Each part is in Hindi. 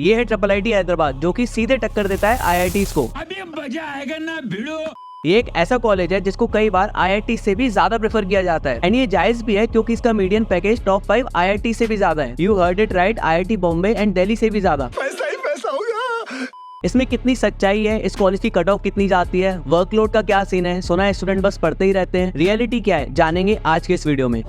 ये है ट्रिपल आईटी हैदराबाद, जो कि सीधे टक्कर देता है आईआईटीज को। अभी मजा आएगा ना भिड़ो। ये एक ऐसा कॉलेज है जिसको कई बार आईआईटी से भी ज्यादा प्रेफर किया जाता है, एंड ये जायज भी है क्योंकि इसका मीडियन पैकेज टॉप 5 आईआईटी से भी ज्यादा है। You heard it right, IIT Bombay and Delhi से भी ज्यादा। पैसा ही पैसा होगा। इसमें कितनी सच्चाई है, इस कॉलेज की कट ऑफ कितनी जाती है, वर्कलोड का क्या सीन है, सुना है स्टूडेंट बस पढ़ते ही रहते हैं, रियलिटी क्या है, जानेंगे आज के इस वीडियो में।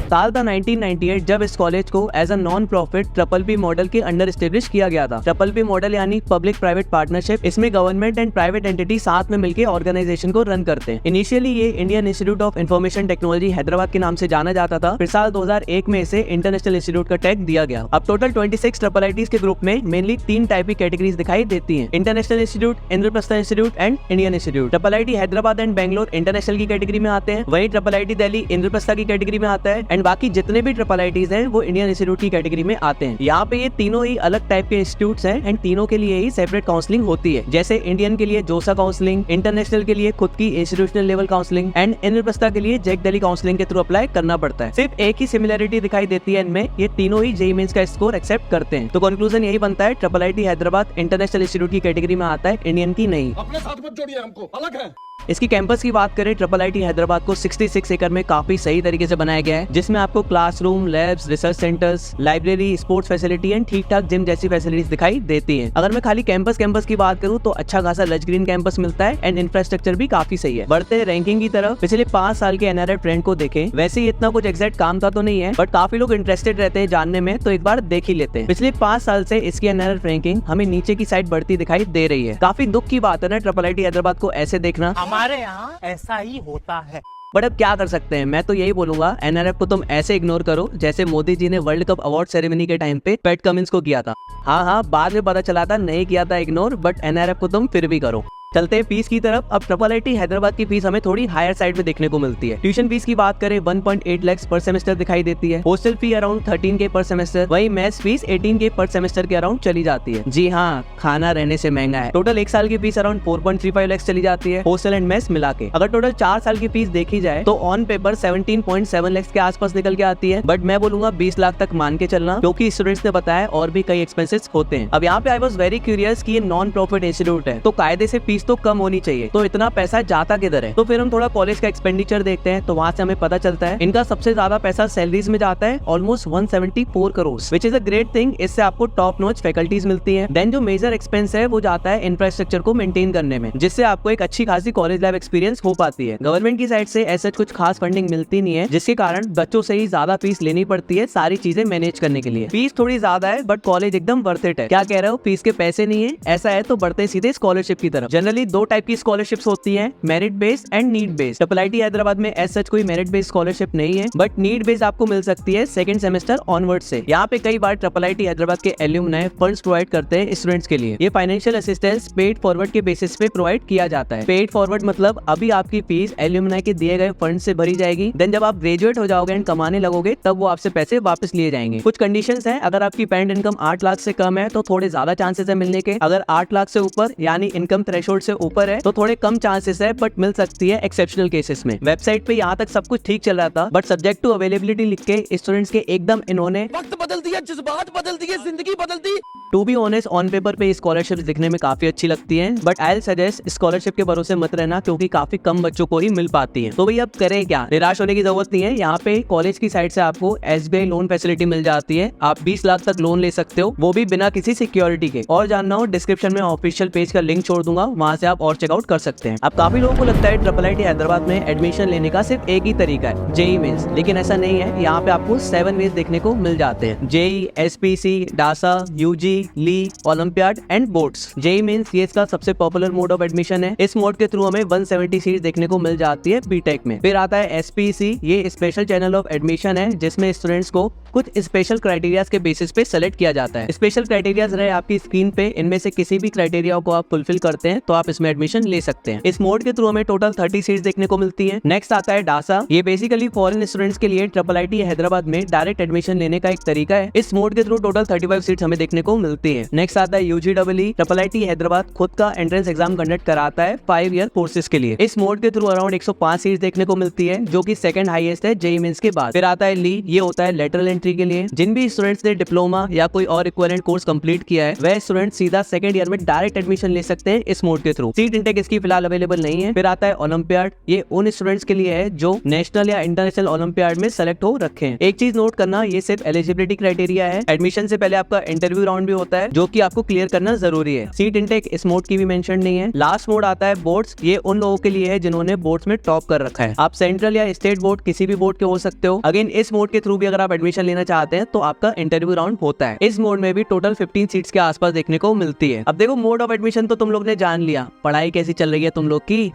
साल था 1998 जब इस कॉलेज को as a non profit triple P model के अंडर एस्टेब्लिश किया गया था। ट्रिपल पी मॉडल यानी पब्लिक प्राइवेट पार्टनरशिप। इसमें गवर्नमेंट एंड प्राइवेट एंटिटी साथ में मिलकर ऑर्गेनाइजेशन को रन करते हैं। इनिशियली ये Indian institute of information technology Hyderabad के नाम से जाना जाता था। फिर साल 2001 में इसे इंटरनेशनल इंस्टीट्यूट का टैग दिया गया। अब टोटल 26 ट्रिपल आईटीज के ग्रुप में मेनली 3 टाइप की कैटेगरीज दिखाई देती है: international institute, Indraprastha institute and Indian institute. Triple IT Hyderabad and Bangalore international की कैटेगरी में आते हैं, वही ट्रिपल आईटी दिल्ली इंद्रप्रस्थ की कैटेगरी में आता है, एंड बाकी जितने भी ट्रिपल आईटीज हैं वो इंडियन इंस्टीट्यूट की कैटेगरी में आते हैं। यहाँ पे ये तीनों ही अलग टाइप के इंस्टीट्यूट्स हैं एंड तीनों के लिए ही सेपरेट काउंसलिंग होती है। जैसे इंडियन के लिए जोसा काउंसलिंग, इंटरनेशनल के लिए खुद की institutional level counselling and Indraprastha के लिए जेक दिल्ली काउंसलिंग के थ्रू अप्लाई करना पड़ता है। सिर्फ एक ही सिमिलरिटी दिखाई देती है इनमें, ये तीनों ही जेईई मेंस का स्कोर एक्सेप्ट करते हैं। तो कंक्लूजन यही बनता है, triple IT Hyderabad international institute की कैटेगरी में आता है, इंडियन की नहीं। अपने साथ मत जोड़िए, हमको अलग है। इसकी कैंपस की बात करें, ट्रिपल आईटी हैदराबाद को 66 एकड़ में काफी सही तरीके से बनाया गया है, जिसमें आपको classroom, labs, research centres, library, sports facility and ठीक ठाक जिम जैसी फैसिलिटीज दिखाई देती हैं। अगर मैं खाली कैंपस की बात करूं तो अच्छा खासा लज ग्रीन कैंपस मिलता है एंड इंफ्रास्ट्रक्चर भी काफी सही है। बढ़ते रैंकिंग की तरफ पिछले 5 साल के एनआरएफ ट्रेंड को देखें, वैसे ही इतना कुछ एग्जैक्ट काम का तो नहीं है, बट काफी लोग इंटरेस्टेड रहते हैं जानने में, तो एक बार देख ही लेते हैं। पिछले 5 साल से इसकी एनआरएफ रैंकिंग हमें नीचे की साइड बढ़ती दिखाई दे रही है। काफी दुख की बात है ना ट्रिपल आईटी हैदराबाद को ऐसे देखना। हमारे यहाँ ऐसा ही होता है। बट अब क्या कर सकते हैं, मैं तो यही बोलूंगा एनआरएफ को तुम ऐसे इग्नोर करो जैसे मोदी जी ने वर्ल्ड कप अवार्ड सेरेमनी के टाइम पे पैट कमिंस को किया था। हाँ, बाद में पता चला था नहीं किया था इग्नोर, बट एनआरएफ को तुम फिर भी करो। चलते हैं फीस की तरफ। अब ट्रिपल आईटी हैदराबाद की फीस हमें थोड़ी हायर साइड में देखने को मिलती है। ट्यूशन फीस की बात करें 1.8 लाख पर सेमेस्टर दिखाई देती है। हॉस्टल फी अराउंड 13K पर सेमेस्टर, वही मेस फीस 18K पर सेमेस्टर के अराउंड चली जाती है। जी हाँ, खाना रहने से महंगा है। टोटल 1 साल की फीस अराउंड 4.35 लाख चली जाती है, हॉस्टल एंड मेस मिला के। अगर टोटल 4 साल की फीस देखी जाए तो ऑन पेपर 17.7 लाख के आसपास निकल के आती है, बट मैं बोलूंगा 20 लाख तक मान के चलना, क्योंकि स्टूडेंट्स ने बताया और भी कई एक्सपेंसेस होते हैं। अब यहाँ पे आई वॉज वेरी क्यूरियस कि ये नॉन प्रॉफिट इंस्टीट्यूट है तो कायदे से फीस तो कम होनी चाहिए, तो इतना पैसा जाता किधर है? तो फिर हम थोड़ा कॉलेज का एक्सपेंडिचर देखते हैं, तो वहाँ से हमें पता चलता है इनका सबसे ज्यादा पैसा सैलरीज में जाता है, almost 174 crore, which is a great thing. इससे आपको टॉप नॉच फैकल्टीज मिलती है। देन जो मेजर एक्सपेंस है वो जाता है इंफ्रास्ट्रक्चर को मेंटेन करने में, जिससे आपको एक अच्छी खासी कॉलेज लाइफ एक्सपीरियंस हो पाती है। गवर्नमेंट की साइड से ऐसा कुछ खास फंडिंग मिलती नहीं है, जिसके कारण बच्चों से ही ज्यादा फीस लेनी पड़ती है सारी चीजें मैनेज करने के लिए। फीस थोड़ी ज्यादा है बट कॉलेज एकदम वर्थ इट है। क्या कह रहे हो, फीस के पैसे नहीं है? ऐसा है तो बढ़ते सीधे स्कॉलरशिप की तरफ। जनरली 2 टाइप की स्कॉलरशिप्स होती है, merit based and need based. Triple IT Hyderabad में एज सच कोई मेरिट बेस्ड स्कॉलरशिप नहीं है, बट नीड बेस्ड आपको मिल सकती है सेकंड सेमेस्टर ऑनवर्ड से। यहाँ पे कई बार ट्रिपल आईटी हैदराबाद के एल्यूमनाई फंड्स प्रोवाइड करते हैं स्टूडेंट्स के लिए। ये फाइनेंशियल असिस्टेंस पेड फॉरवर्ड के बेसिस पे प्रोवाइड किया जाता है। पेड फॉरवर्ड मतलब अभी आपकी फीस एल्यूमनाई के दिए गए फंड से भरी जाएगी, देन जब आप ग्रेजुएट हो जाओगे एंड कमाने लगोगे तब वो आपसे पैसे वापस लिए जाएंगे। कुछ कंडीशंस हैं, अगर आपकी पेरेंट इनकम 8 लाख से कम है तो थोड़े ज्यादा चांसेस है मिलने के। अगर 8 लाख से ऊपर यानी इनकम थ्रेशोल्ड से ऊपर है तो थोड़े कम चांसेस है, बट मिल सकती है एक्सेप्शनल केसेस में। वेबसाइट पे यहाँ तक सब कुछ ठीक चल रहा था, बट सब्जेक्ट टू अवेलेबिलिटी लिख के स्टूडेंट्स के एकदम इन्होंने वक्त बदल दिया, जज्बात बदल दिए, जिंदगी बदल दी। To be honest on paper पे स्कॉलरशिप दिखने में काफी अच्छी लगती हैं, बट आई सजेस्ट स्कॉलरशिप के भरोसे मत रहना, क्योंकि काफी कम बच्चों को ही मिल पाती है। तो भाई अब करें क्या, निराश होने की जरूरत नहीं है। यहाँ पे कॉलेज की साइड से आपको एसबीआई लोन फैसिलिटी मिल जाती है, आप 20 लाख तक लोन ले सकते हो, वो भी बिना किसी सिक्योरिटी के। और जानना हो डिस्क्रिप्शन में ऑफिशियल पेज का लिंक छोड़ दूंगा, वहाँ से आप और चेकआउट कर सकते हैं। अब काफी लोगों को लगता है ट्रिपल आईटी हैदराबाद में एडमिशन लेने का सिर्फ एक ही तरीका है, जेईई मेंस, लेकिन ऐसा नहीं है। यहाँ पे आपको 7 वेज देखने को मिल जाते हैं: जेईई, एसपीसी, डासा, यूजी, ली, olympiad and boards. JEE mains ये इसका सबसे पॉपुलर मोड ऑफ एडमिशन है। इस मोड के थ्रू हमें 170 सीट देखने को मिल जाती है बीटेक में। फिर आता है एसपीसी, ये स्पेशल चैनल ऑफ एडमिशन है, जिसमें स्टूडेंट्स को कुछ स्पेशल क्राइटेरियाज के बेसिस पे सेलेक्ट किया जाता है। स्पेशल क्राइटेरियाज रहे आपकी स्क्रीन पे, इनमें से किसी भी क्राइटेरिया को आप फुलफिल करते हैं तो आप इसमें एडमिशन ले सकते हैं। इस मोड के थ्रू हमें टोटल 30 सीट्स देखने को मिलती है। नेक्स्ट आता है डासा। ये बेसिकली फॉरेन स्टूडेंट्स के लिए IIIT हैदराबाद में डायरेक्ट एडमिशन लेने का एक तरीका है। इस मोड के थ्रू टोटल 35 सीट्स हमें देखने को मिलती है। नेक्स्ट आता है UGEE। IIIT हैदराबाद खुद का एंट्रेंस एग्जाम कंडक्ट कराता है 5 ईयर कोर्सेज के लिए। इस मोड के थ्रू अराउंड 105 सीट्स देखने को मिलती है, जो कि सेकंड हाईएस्ट है JEE मेंस के बाद। फिर आता है ली। ये होता है लेटरल एंट्री के लिए। जिन भी स्टूडेंट्स ने डिप्लोमा या कोई और इक्विवेलेंट कोर्स कंप्लीट किया है, वह स्टूडेंट सीधा सेकंड ईयर में डायरेक्ट एडमिशन ले सकते हैं इस मोड के थ्रू। सीट इंटेक इसकी फिलहाल अवेलेबल नहीं है। फिर आता है ओलंपियाड। ये उन स्टूडेंट्स के लिए है जो नेशनल या इंटरनेशनल ओलंपियाड में सेलेक्ट हो रखे हैं। एक चीज नोट करना, ये सिर्फ एलिजिबिलिटी क्राइटेरिया है। एडमिशन से पहले आपका इंटरव्यू राउंड भी होता है, जो कि आपको क्लियर करना जरूरी है। सीट इंटेक इस मोड की भी मेंशन नहीं है। लास्ट मोड आता है बोर्ड्स। ये उन लोगों के लिए है जिन्होंने बोर्ड्स में टॉप कर रखा है। आप सेंट्रल या स्टेट बोर्ड किसी भी बोर्ड के हो सकते हो। अगेन इस मोड के थ्रू भी अगर आप एडमिशन लेना चाहते हैं तो आपका इंटरव्यू राउंड होता है। इस मोड में भी टोटल 15 सीट्स के आसपास देखने को मिलती है। अब देखो, मोड ऑफ एडमिशन तो तुम लोग ने जान लिया। पढ़ाई कैसी चल रही है तुम लोग की?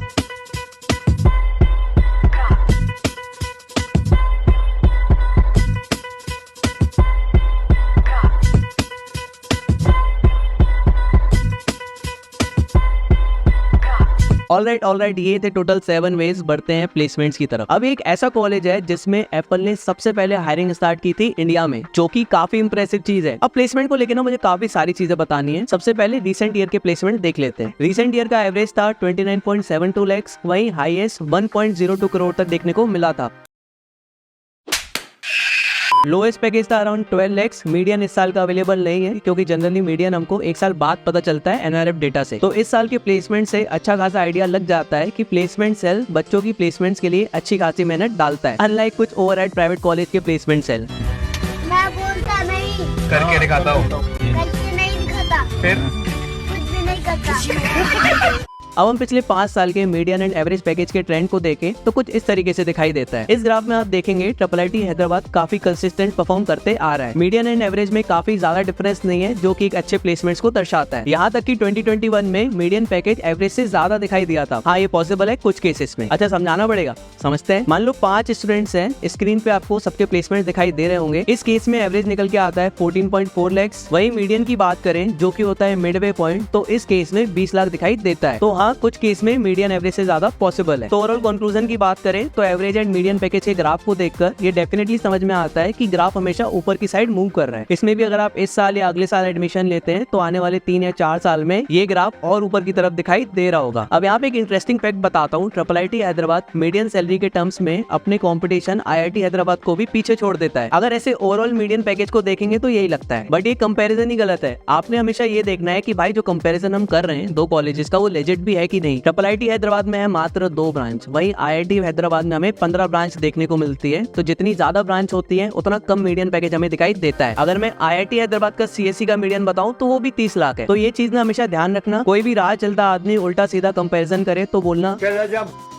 ऑलराइट, ये थे टोटल 7 वेज बढ़ते हैं प्लेसमेंट्स की तरफ। अब एक ऐसा कॉलेज है जिसमें एप्पल ने सबसे पहले हायरिंग स्टार्ट की थी इंडिया में, जो कि काफी इंप्रेसिव चीज है। अब प्लेसमेंट को लेकर ना मुझे काफी सारी चीजें बतानी है। सबसे पहले रिसेंट ईयर के प्लेसमेंट देख लेते हैं। रिसेंट ईयर का एवरेज था 29.72 लाख, वहीं हाईएस्ट 1.02 करोड़ तक देखने को मिला था। लोएस्ट पैकेज था अराउंड 12 लाख। मीडियन इस साल का अवेलेबल नहीं है, क्योंकि जनरली मीडियन हमको एक साल बाद पता चलता है NRF डेटा से। तो इस साल के प्लेसमेंट से अच्छा खासा आइडिया लग जाता है कि प्लेसमेंट सेल बच्चों की प्लेसमेंट्स के लिए अच्छी खासी मेहनत डालता है, अनलाइक कुछ ओवरहेड प्राइवेट कॉलेज के प्लेसमेंट सेल। मैं बोलता नहीं, करके दिखाता हूँ, करके नहीं दिखाता, फिर कुछ भी नहीं करता। अब हम पिछले 5 साल के मीडियन एंड एवरेज पैकेज के ट्रेंड को देखें तो कुछ इस तरीके से दिखाई देता है। इस ग्राफ में आप देखेंगे IIIT हैदराबाद काफी कंसिस्टेंट परफॉर्म करते आ रहा है। मीडियन एंड एवरेज में काफी ज्यादा डिफरेंस नहीं है, जो कि एक अच्छे प्लेसमेंट्स को दर्शाता है। यहाँ तक कि 2021 में मीडियन पैकेज एवरेज से ज्यादा दिखाई दिया था। हाँ, ये पॉसिबल है कुछ केसेस में। अच्छा, समझाना पड़ेगा, समझते हैं। मान लो 5 स्टूडेंट्स हैं, स्क्रीन पे आपको सबके प्लेसमेंट दिखाई दे रहे होंगे। इस केस में एवरेज निकल के आता है 14.4 लाख। वही मीडियन की बात करें, जो की होता है मिडवे पॉइंट, तो इस केस में 20 लाख दिखाई देता है। तो हाँ, कुछ केस में मीडियन एवरेज से ज्यादा पॉसिबल है। तो ओवरऑल कंक्लूजन की बात करें तो एवरेज एंड मीडियन पैकेज के ग्राफ को देखकर ये डेफिनेटली समझ में आता है कि ग्राफ हमेशा ऊपर की साइड मूव कर रहा है। इसमें भी अगर आप इस साल या अगले साल एडमिशन लेते हैं तो आने वाले 3 या 4 साल में ये ग्राफ और ऊपर की तरफ दिखाई दे रहा होगा। अब यहाँ पे एक इंटरेस्टिंग फैक्ट बताता हूँ। IIIT हैदराबाद मीडियन सैलरी के टर्म्स में अपने कॉम्पिटिशन IIT हैदराबाद को भी पीछे छोड़ देता है। अगर ऐसे ओवरऑल मीडियन पैकेज को देखेंगे तो यही लगता है, बट ये कंपेरिजन ही गलत है। आपने हमेशा ये देखना है कि भाई जो कंपेरिजन हम कर रहे हैं 2 कॉलेजेस का, वो लेजिट भी है कि नहीं। IIIT हैदराबाद में है मात्र 2 ब्रांच, वहीं IIT हैदराबाद में हमें 15 ब्रांच देखने को मिलती है। तो जितनी ज्यादा ब्रांच होती है उतना कम मीडियन पैकेज हमें दिखाई देता है। अगर मैं IIT हैदराबाद का CSE का मीडियन बताऊं तो वो भी 30 लाख है। तो ये चीज ना हमेशा ध्यान रखना। कोई भी राह चलता आदमी उल्टा सीधा कंपैरिजन करे तो बोलना।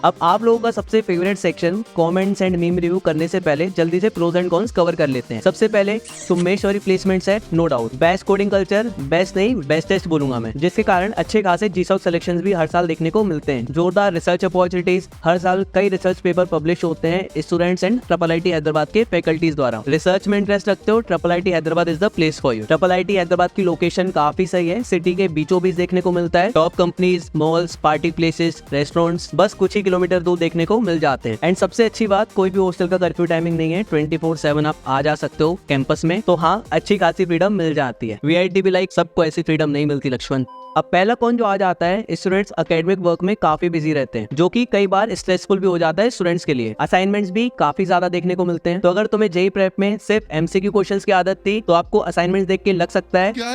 अब आप लोगों का सबसे favourite section comments and meme review करने से पहले जल्दी से प्रोज एंड कॉन्स कवर कर लेते हैं। सबसे पहले सुमेश्वरी प्लेसमेंट्स है, no doubt best coding culture, best नहीं बेस्टेस्ट बोलूंगा मैं, जिसके कारण अच्छे खासे GSOC सिलेक्शंस भी हर साल देखने को मिलते हैं। जोरदार रिसर्च अपॉर्चुनिटीज, हर साल कई रिसर्च पेपर पब्लिश होते हैं स्टूडेंट्स एंड IIIT हैदराबाद के फैकल्टीज द्वारा। रिसर्च में इंटरेस्ट रखते हो, IIIT Hyderabad is the place for you. IIIT Hyderabad की लोकेशन काफी सही है, सिटी के बीचों बीच देखने को मिलता है। Top companies, malls, party places, restaurants बस कुछ ही किलोमीटर दूर देखने को मिल जाते हैं। एंड सबसे अच्छी बात, कोई भी हॉस्टल का कर्फ्यू टाइमिंग नहीं है, 24/7 आप आ जा सकते हो कैंपस में। तो हाँ, अच्छी खासी फ्रीडम मिल जाती है। VIT भी लाइक सबको ऐसी फ्रीडम नहीं मिलती लक्ष्मण। अब पहला कौन जो आ जाता है, स्टूडेंट्स एकेडमिक वर्क में काफी बिजी रहते हैं, जो कि कई बार स्ट्रेसफुल भी हो जाता है स्टूडेंट्स के लिए। असाइनमेंट्स भी काफी ज्यादा देखने को मिलते हैं। तो अगर तुम्हें JEE प्रेप में सिर्फ MCQ क्वेश्चंस की आदत थी तो आपको असाइनमेंट्स देख के लग सकता है क्या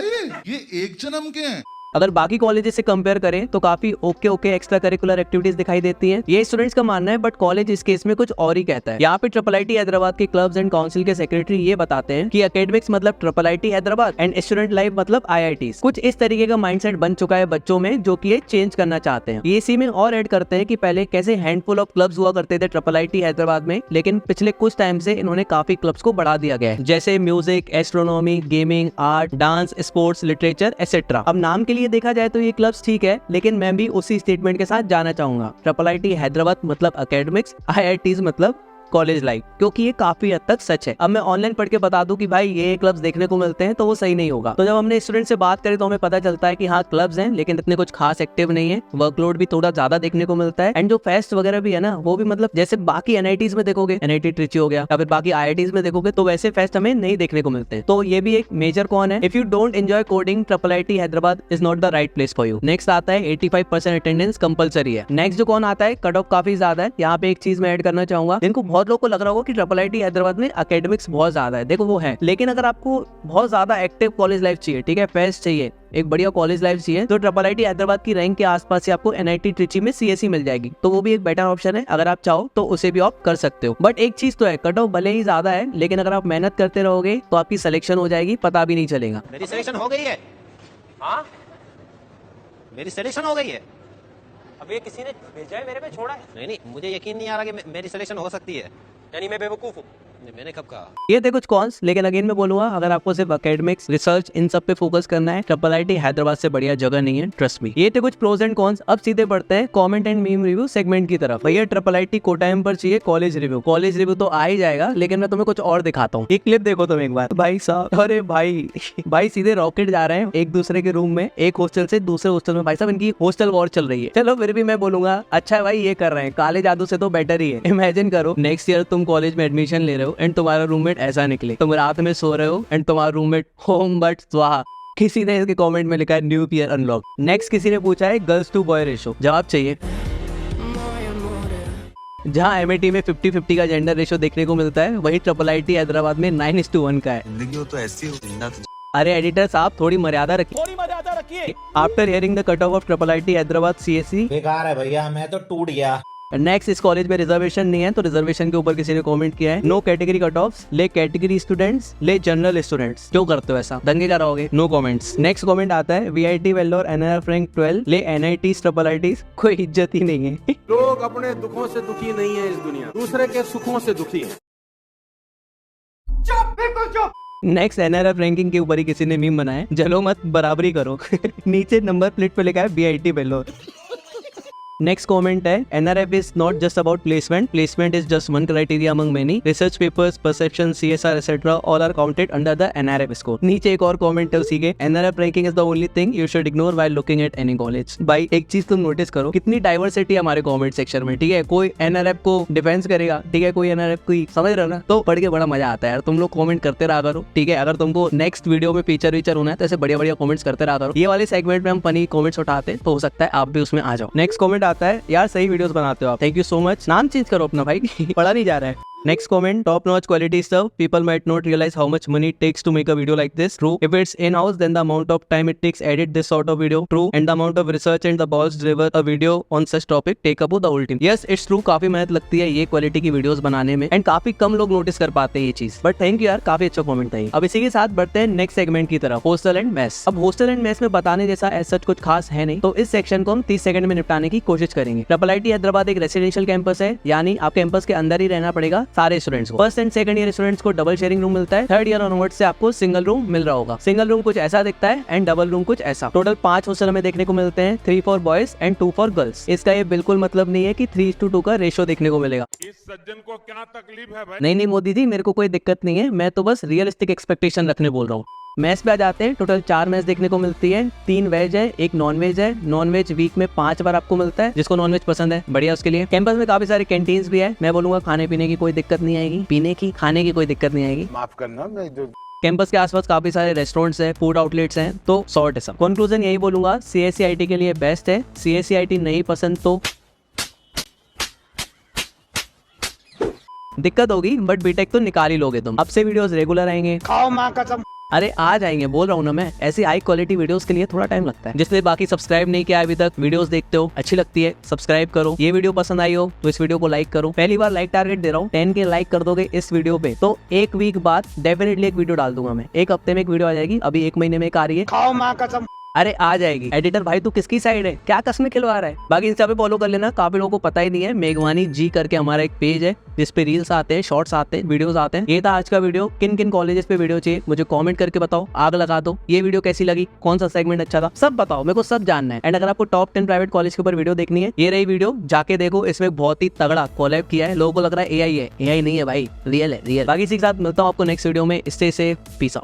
ये एक जन्म के हैं। अगर बाकी कॉलेजेस से कंपेयर करें तो काफी ओके एक्स्ट्रा करिकुलर एक्टिविटीज दिखाई देती हैं। ये स्टूडेंट्स का मानना है, बट कॉलेज इस केस में कुछ और ही कहता है। यहाँ पे IIIT हैदराबाद के क्लब्स एंड काउंसिल के सेक्रेटरी ये बताते हैं कि एकेडमिक्स मतलब IIIT Hyderabad and student life मतलब IITs। कुछ इस तरीके का माइंडसेट बन चुका है बच्चों में, जो कि ये चेंज करना चाहते हैं। ये इसी में और ऐड करते हैं कि पहले कैसे हैंडफुल ऑफ क्लब्स हुआ करते थे IIIT हैदराबाद में, लेकिन पिछले कुछ टाइम से इन्होंने काफी क्लब्स को बढ़ा दिया गया है, जैसे music, astronomy, gaming, art, dance, sports, literature etcetera. अब नाम के लिए देखा जाए तो ये क्लब्स ठीक है, लेकिन मैं भी उसी स्टेटमेंट के साथ जाना चाहूंगा। IIIT हैदराबाद मतलब एकेडमिक्स, IITs मतलब कॉलेज लाइफ, क्योंकि ये काफी हद तक सच है। अब मैं ऑनलाइन पढ़ के बता दूं कि भाई ये क्लब्स देखने को मिलते हैं तो वो सही नहीं होगा। तो जब हमने स्टूडेंट से बात करी तो हमें पता चलता है कि हाँ क्लब्स हैं लेकिन इतने कुछ खास एक्टिव नहीं है, वर्कलोड भी थोड़ा ज्यादा देखने को मिलता है, एंड जो फेस्ट वगैरह भी है ना वो भी मतलब जैसे बाकी एनआईटीज में देखोगे, एनआईटी ट्रिची हो गया या फिर बाकी आईआईटीज में देखोगे तो वैसे फेस्ट हमें नहीं देखने को मिलते हैं। तो ये भी एक मेजर कॉन है। If you don't enjoy coding, IIIT Hyderabad is not the right place for you. Next आता है 85% अटेंडेंस कंपलसरी है। नेक्स्ट जो कौन आता है, कट ऑफ काफी ज्यादा है। यहाँ पे एक चीज मैं ऐड करना चाहूंगा, जिनको बहुत लोग को लग रहा होगा कि IIIT हैदराबाद में एकेडमिक्स बहुत ज्यादा है, देखो वो है, लेकिन अगर आपको बहुत ज्यादा एक्टिव कॉलेज लाइफ चाहिए, ठीक है, फेस्ट चाहिए, एक बढ़िया कॉलेज लाइफ चाहिए, तो IIIT हैदराबाद की रैंक के आसपास से आपको NIT ट्रिची में CSE मिल जाएगी, तो वो भी एक बेटर ऑप्शन है। अगर आप चाहो तो उसे भी आप कर सकते हो। बट एक चीज तो है, कट ऑफ भले ही ज्यादा है लेकिन अगर आप मेहनत करते रहोगे तो आपकी सिलेक्शन हो जाएगी, पता भी नहीं चलेगा। मेरी सिलेक्शन हो गई है। हाँ, मेरी सिलेक्शन हो गई है। अब ये किसी ने भेजा है, मेरे पे छोड़ा है, नहीं नहीं, मुझे यकीन नहीं आ रहा कि मेरी सिलेक्शन हो सकती है। यानी मैं बेवकूफ हूँ। मैंने कब कहा? ये थे कुछ कॉन्स, लेकिन अगेन मैं बोलूंगा अगर आपको सिर्फ एकेडमिक्स, रिसर्च इन सब पे फोकस करना है, IIIT हैदराबाद से बढ़िया जगह नहीं है, ट्रस्ट मी। ये थे कुछ प्रोज एंड कॉन्स। अब सीधे बढ़ते हैं comment and meme review segment की तरफ। भैया IIIT कोटायम पर चाहिए कॉलेज रिव्यू। कॉलेज रिव्यू तो आ ही जाएगा, लेकिन मैं तुम्हें कुछ और दिखाता हूँ। एक क्लिप देखो तुम एक बार। भाई साहब, अरे भाई भाई सीधे रॉकेट जा रहे हैं एक दूसरे के रूम में, एक हॉस्टल से दूसरे हॉस्टल में। भाई साहब इनकी हॉस्टल वॉर चल रही है। चलो फिर भी मैं बोलूंगा अच्छा है भाई, ये कर रहे हैं, काले जादू से तो बेटर ही है। इमेजिन करो नेक्स्ट ईयर तुम कॉलेज में एडमिशन ले रहे हो एंड तुम्हारा रूममेट ऐसा निकले, तुम रात में सो रहे हो एंड तुम्हारा रूममेट होम बट स्वाहा। किसी ने इसके कमेंट में लिखा है न्यू ईयर अनलॉक। नेक्स्ट किसी ने पूछा है गर्ल्स टू बॉय रेशो, जवाब चाहिए। जहाँ MIT में 50-50 का जेंडर रेशो देखने को मिलता है, वही IIIT हैदराबाद में 9:1 का है। जिंदगी तो ऐसी हो। अरे एडिटर साहब थोड़ी मर्यादा रखिए। After hearing the cut off IIIT Hyderabad CSE बेकार है भैया, मैं तो टूट गया। नेक्स्ट, इस कॉलेज में रिजर्वेशन नहीं है, तो रिजर्वेशन के ऊपर किसी ने कमेंट किया है नो कैटेगरी कट ऑफ्स, ले कैटेगरी स्टूडेंट्स, ले जनरल स्टूडेंट्स। क्यों करते हो ऐसा, दंगे जा रहोगे? No comments. नेक्स्ट कमेंट आता है VIT वेल्लोर NRF रैंक 12, ले NITs IIITs, कोई इज्जत ही नहीं है। लोग अपने दुखों से दुखी नहीं है इस दुनिया, दूसरे के सुखों से दुखी है। चुप, बिल्कुल चुप। नेक्स्ट NRF रैंकिंग के ऊपर ही किसी ने मीम बनाया, जलो मत बराबरी करो। नीचे नंबर प्लेट पे लिखा है VIT वेल्लोर। नेक्स्ट कमेंट है NRF is not just about placement. Placement is just one criteria among many. Research papers, perception, CSR, etc. all are counted under the NRF score. नीचे एक और कमेंट है उसी के, NRF ranking is the only thing you should ignore while looking at any college. भाई एक चीज तुम नोटिस करो, कितनी डाइवर्सिटी है हमारे कमेंट सेक्शन में, ठीक है? कोई NRF को डिफेंस करेगा, ठीक है, कोई NRF को समझ रहे हो ना, तो पढ़ के बड़ा मजा आता है यार। तुम लोग कमेंट करते रहा करो, ठीक है? अगर तुमको नेक्स्ट वीडियो में फीचर वीचर होना है तो ऐसे बढ़िया बढ़िया कमेंट्स करते रहा करो। ये वाले सेगमेंट में हम फनी कमेंट्स उठाते हैं, तो हो सकता है आप भी उसमें आ जाओ। नेक्स्ट कमेंट आता है यार सही वीडियोस बनाते हो आप, थैंक यू सो मच। नाम चेंज करो अपना भाई, पढ़ा नहीं जा रहा है। Next comment, top notch quality stuff. People might not realize how much money it takes to make a video like this. True. If it's in-house, then the amount of time it takes edit this sort of video. True. And the amount of research and the balls deliver a video on such topic take up the whole team. Yes, it's true. काफी मेहनत लगती है ये क्वालिटी की वीडियोस बनाने में, एंड काफी कम लोग नोटिस कर पाते हैं ये चीज। बट थैंक यू यार, काफी अच्छा कमेंट था ये। अब इसी के साथ बढ़ते हैं नेक्स्ट सेगमेंट की तरफ, हॉस्टल एंड मेस। अब हॉस्टल एंड मेस में बताने जैसा एज सच कुछ खास है नहीं, तो इस सेक्शन को हम 30 सेकंड में निपटाने की कोशिश करेंगे। IIIT हैदराबाद एक रेसिडेंशियल कैंपस है, यानी आप कैंपस के अंदर ही रहना पड़ेगा सारे स्टूडेंट्स को। First and second year students को डबल शेयरिंग रूम मिलता है, थर्ड ईयर ऑनवर्ड से आपको सिंगल रूम मिल रहा होगा। सिंगल रूम कुछ ऐसा दिखता है एंड डबल रूम कुछ ऐसा। टोटल 5 हॉस्टल हमें देखने को मिलते हैं, 3 for boys and 2 for girls. इसका ये बिल्कुल मतलब नहीं है कि 3:2 का रेशो देखने को मिलेगा। इस सज्जन को क्या तकलीफ है भाई? नहीं मोदी जी, मेरे को कोई दिक्कत नहीं है, मैं तो बस रियलिस्टिक एक्सपेक्टेशन रखने बोल रहा हूँ। मैच पे आ जाते हैं, टोटल 4 मैच देखने को मिलती है, 3 वेज है, 1 नॉन वेज है। नॉन वेज वीक में 5 बार आपको मिलता है, जिसको नॉन वेज पसंद है बढ़िया उसके लिए। कैंपस में काफी सारे कैंटीन्स भी है, मैं बोलूंगा खाने पीने की कोई दिक्कत नहीं आएगी, पीने की खाने की कोई दिक्कत नहीं आएगी। माफ करना, मैं जो कैंपस के आसपास काफी सारे रेस्टोरेंट्स हैं, फूड आउटलेट्स हैं, तो सॉर्ट है सब। कंक्लूजन यही बोलूंगा, CSE के लिए बेस्ट है। CSE नहीं पसंद तो दिक्कत होगी, बट बीटेक तो निकाल ही लोगे तुम। अब से वीडियोस रेगुलर आएंगे, खाओ माँ कसम। अरे आ जाएंगे, बोल रहा हूँ ना मैं। ऐसी हाई क्वालिटी वीडियोस के लिए थोड़ा टाइम लगता है, जिसलिए बाकी सब्सक्राइब नहीं किया अभी तक, वीडियोस देखते हो अच्छी लगती है सब्सक्राइब करो। ये वीडियो पसंद आई हो तो इस वीडियो को लाइक करो। पहली बार लाइक टारगेट दे रहा हूँ, 10 के लाइक कर दोगे इस वीडियो पे तो 1 वीक बाद डेफिनेटली एक वीडियो डाल दूंगा मैं। 1 हफ्ते में एक वीडियो आ जाएगी, अभी 1 महीने में एक आ रही है। खाओ माँ कसम। अरे आ जाएगी। एडिटर भाई तू किसकी साइड है, क्या कसमें खिलवा रहा है। बाकी इंस्टा पे फॉलो कर लेना, काफी लोगों को पता ही नहीं है, मेघवानी जी करके हमारा एक पेज है जिस पे रील्स आते हैं, शॉर्ट्स आते हैं, वीडियोस आते हैं। ये था आज का वीडियो। किन किन कॉलेजेस पे वीडियो चाहिए मुझे कमेंट करके बताओ, आग लगा दो। ये वीडियो कैसी लगी, कौन सा सेगमेंट अच्छा था, सब बताओ, मेरे को सब जानना है। एंड अगर आपको टॉप 10 प्राइवेट कॉलेज के ऊपर वीडियो देखनी है, ये रही वीडियो, जाके देखो। इसमें बहुत ही तगड़ा कोलैब किया है, लोगों को लग रहा है एआई है, एआई नहीं है भाई, रियल है, रियल। बाकी इसी के साथ मिलता हूँ आपको नेक्स्ट वीडियो में। Stay safe, peace out.